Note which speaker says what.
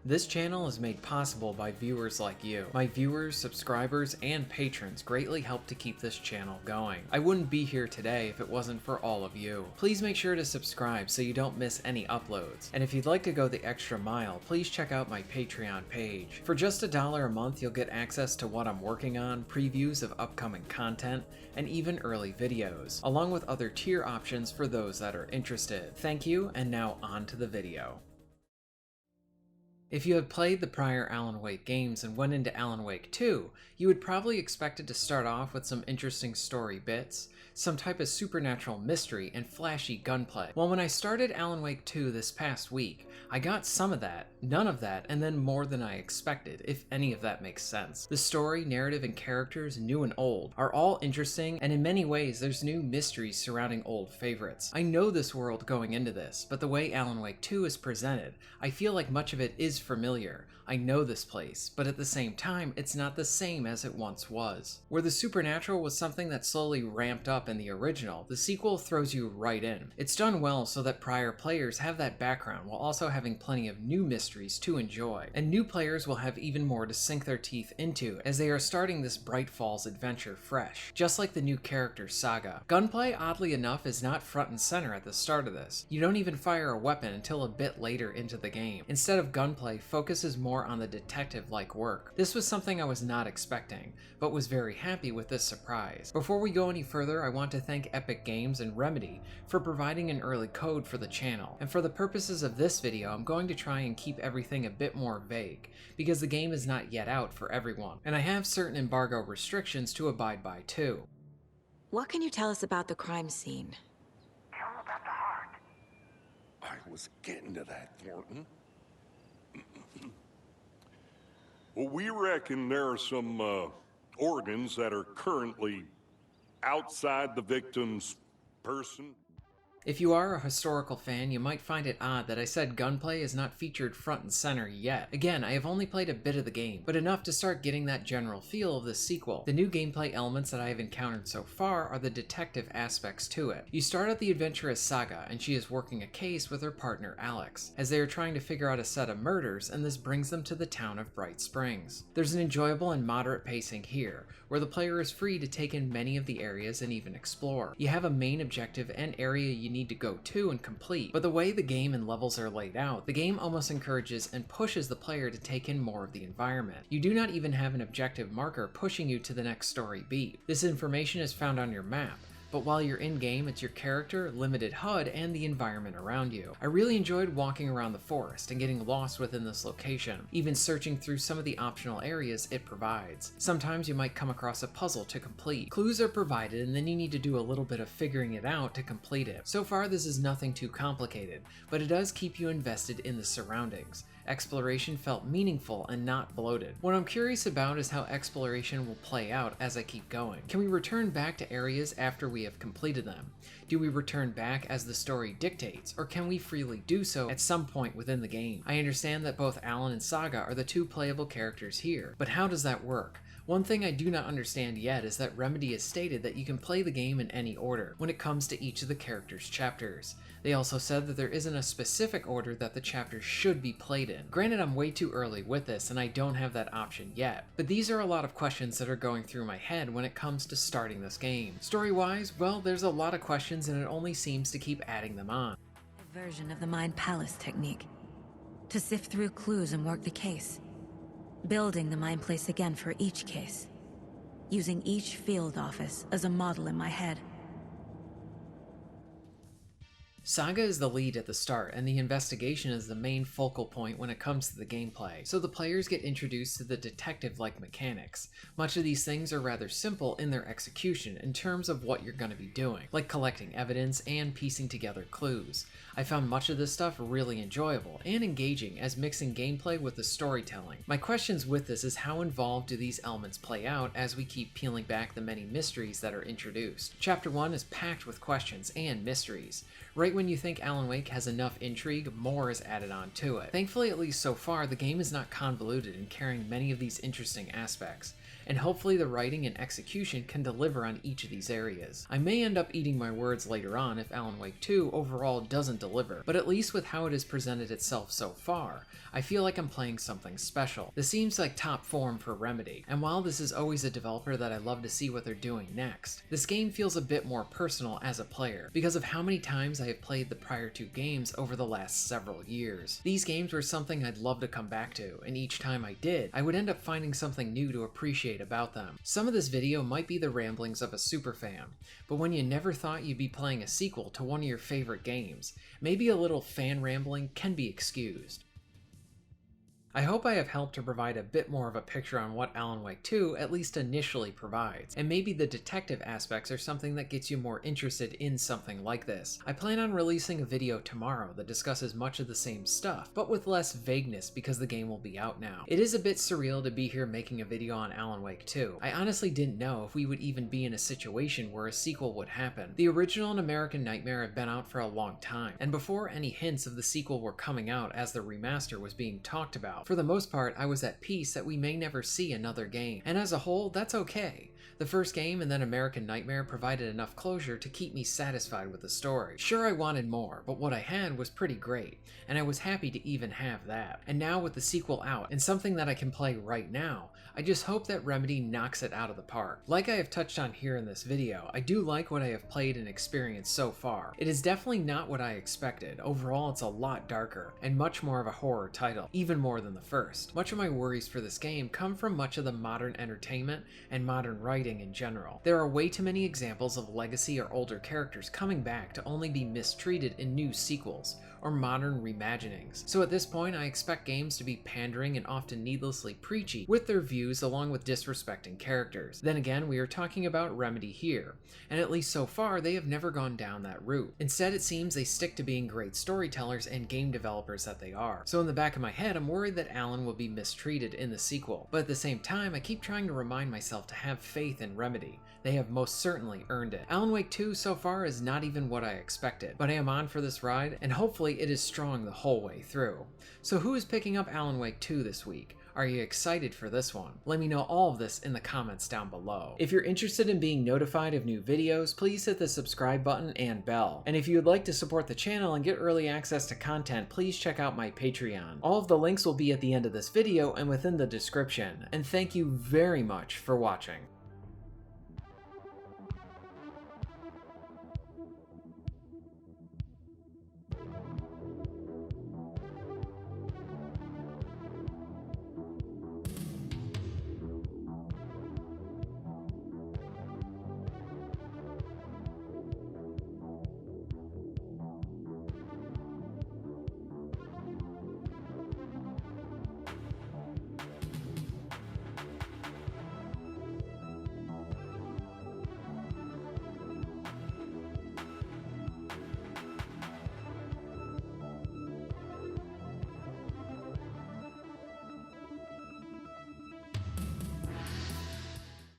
Speaker 1: This channel is made possible by viewers like you. My viewers, subscribers, and patrons greatly help to keep this channel going. I wouldn't be here today if it wasn't for all of you. Please make sure to subscribe so you don't miss any uploads. And if you'd like to go the extra mile, please check out my Patreon page. For just $1 a month, you'll get access to what I'm working on, previews of upcoming content, and even early videos, along with other tier options for those that are interested. Thank you, and now on to the video. If you had played the prior Alan Wake games and went into Alan Wake 2, you would probably expect it to start off with some interesting story bits, some type of supernatural mystery, and flashy gunplay. Well, when I started Alan Wake 2 this past week, I got some of that, none of that, and then more than I expected, if any of that makes sense. The story, narrative, and characters, new and old, are all interesting, and in many ways there's new mysteries surrounding old favorites. I know this world going into this, but the way Alan Wake 2 is presented, I feel like much of it is familiar. I know this place, but at the same time, it's not the same as it once was. Where the supernatural was something that slowly ramped up in the original, the sequel throws you right in. It's done well so that prior players have that background while also having plenty of new mysteries to enjoy, and new players will have even more to sink their teeth into as they are starting this Bright Falls adventure fresh, just like the new character Saga. Gunplay, oddly enough, is not front and center at the start of this. You don't even fire a weapon until a bit later into the game. Instead of gunplay, focuses more on the detective-like work. This was something I was not expecting, but was very happy with this surprise. Before we go any further, I want to thank Epic Games and Remedy for providing an early code for the channel, and for the purposes of this video, I'm going to try and keep everything a bit more vague, because the game is not yet out for everyone, and I have certain embargo restrictions to abide by too.
Speaker 2: What can you tell us about the crime scene?
Speaker 3: Tell them about the heart.
Speaker 4: I was getting to that, Thornton.
Speaker 3: Well, we reckon there are some organs that are currently outside the victim's person.
Speaker 1: If you are a historical fan, you might find it odd that I said gunplay is not featured front and center yet. Again, I have only played a bit of the game, but enough to start getting that general feel of the sequel. The new gameplay elements that I have encountered so far are the detective aspects to it. You start out the adventure as Saga, and she is working a case with her partner Alex, as they are trying to figure out a set of murders, and this brings them to the town of Bright Springs. There's an enjoyable and moderate pacing here, where the player is free to take in many of the areas and even explore. You have a main objective and area you need to go to and complete, but the way the game and levels are laid out, the game almost encourages and pushes the player to take in more of the environment. You do not even have an objective marker pushing you to the next story beat. This information is found on your map, but while you're in-game, it's your character, limited HUD, and the environment around you. I really enjoyed walking around the forest and getting lost within this location, even searching through some of the optional areas it provides. Sometimes you might come across a puzzle to complete. Clues are provided, and then you need to do a little bit of figuring it out to complete it. So far, this is nothing too complicated, but it does keep you invested in the surroundings. Exploration felt meaningful and not bloated. What I'm curious about is how exploration will play out as I keep going. Can we return back to areas after we have completed them? Do we return back as the story dictates, or can we freely do so at some point within the game? I understand that both Alan and Saga are the two playable characters here, but how does that work? One thing I do not understand yet is that Remedy has stated that you can play the game in any order when it comes to each of the characters' chapters. They also said that there isn't a specific order that the chapters should be played in. Granted, I'm way too early with this and I don't have that option yet, but these are a lot of questions that are going through my head when it comes to starting this game. Story-wise, well, there's a lot of questions and it only seems to keep adding them on.
Speaker 2: A version of the Mind Palace technique. To sift through clues and work the case. Building the Mind Place again for each case. Using each field office as a model in my head.
Speaker 1: Saga is the lead at the start, and the investigation is the main focal point when it comes to the gameplay, so the players get introduced to the detective-like mechanics. Much of these things are rather simple in their execution in terms of what you're going to be doing, like collecting evidence and piecing together clues. I found much of this stuff really enjoyable and engaging as mixing gameplay with the storytelling. My questions with this is how involved do these elements play out as we keep peeling back the many mysteries that are introduced. Chapter 1 is packed with questions and mysteries. Right when you think Alan Wake has enough intrigue, more is added on to it. Thankfully, at least so far, the game is not convoluted in carrying many of these interesting aspects. and hopefully the writing and execution can deliver on each of these areas. I may end up eating my words later on if Alan Wake 2 overall doesn't deliver, but at least with how it has presented itself so far, I feel like I'm playing something special. This seems like top form for Remedy, and while this is always a developer that I love to see what they're doing next, this game feels a bit more personal as a player because of how many times I have played the prior two games over the last several years. These games were something I'd love to come back to, and each time I did, I would end up finding something new to appreciate about them. Some of this video might be the ramblings of a superfan, but when you never thought you'd be playing a sequel to one of your favorite games, maybe a little fan rambling can be excused. I hope I have helped to provide a bit more of a picture on what Alan Wake 2 at least initially provides, and maybe the detective aspects are something that gets you more interested in something like this. I plan on releasing a video tomorrow that discusses much of the same stuff, but with less vagueness because the game will be out now. It is a bit surreal to be here making a video on Alan Wake 2. I honestly didn't know if we would even be in a situation where a sequel would happen. The original and American Nightmare have been out for a long time, and before any hints of the sequel were coming out as the remaster was being talked about, for the most part, I was at peace that we may never see another game, and as a whole, that's okay. The first game and then American Nightmare provided enough closure to keep me satisfied with the story. Sure, I wanted more, but what I had was pretty great, and I was happy to even have that. And now with the sequel out, and something that I can play right now, I just hope that Remedy knocks it out of the park. Like I have touched on here in this video, I do like what I have played and experienced so far. It is definitely not what I expected. Overall, it's a lot darker, and much more of a horror title, even more than the first. Much of my worries for this game come from much of the modern entertainment and modern writing in general. There are way too many examples of legacy or older characters coming back to only be mistreated in new sequels, or modern reimaginings. So at this point, I expect games to be pandering and often needlessly preachy with their views along with disrespecting characters. Then again, we are talking about Remedy here, and at least so far, they have never gone down that route. Instead, it seems they stick to being great storytellers and game developers that they are. So in the back of my head, I'm worried that Alan will be mistreated in the sequel. But at the same time, I keep trying to remind myself to have faith in Remedy. They have most certainly earned it. Alan Wake 2 so far is not even what I expected, but I am on for this ride, and hopefully it is strong the whole way through. So who is picking up Alan Wake 2 this week? Are you excited for this one? Let me know all of this in the comments down below. If you're interested in being notified of new videos, please hit the subscribe button and bell. And if you would like to support the channel and get early access to content, please check out my Patreon. All of the links will be at the end of this video and within the description. And thank you very much for watching.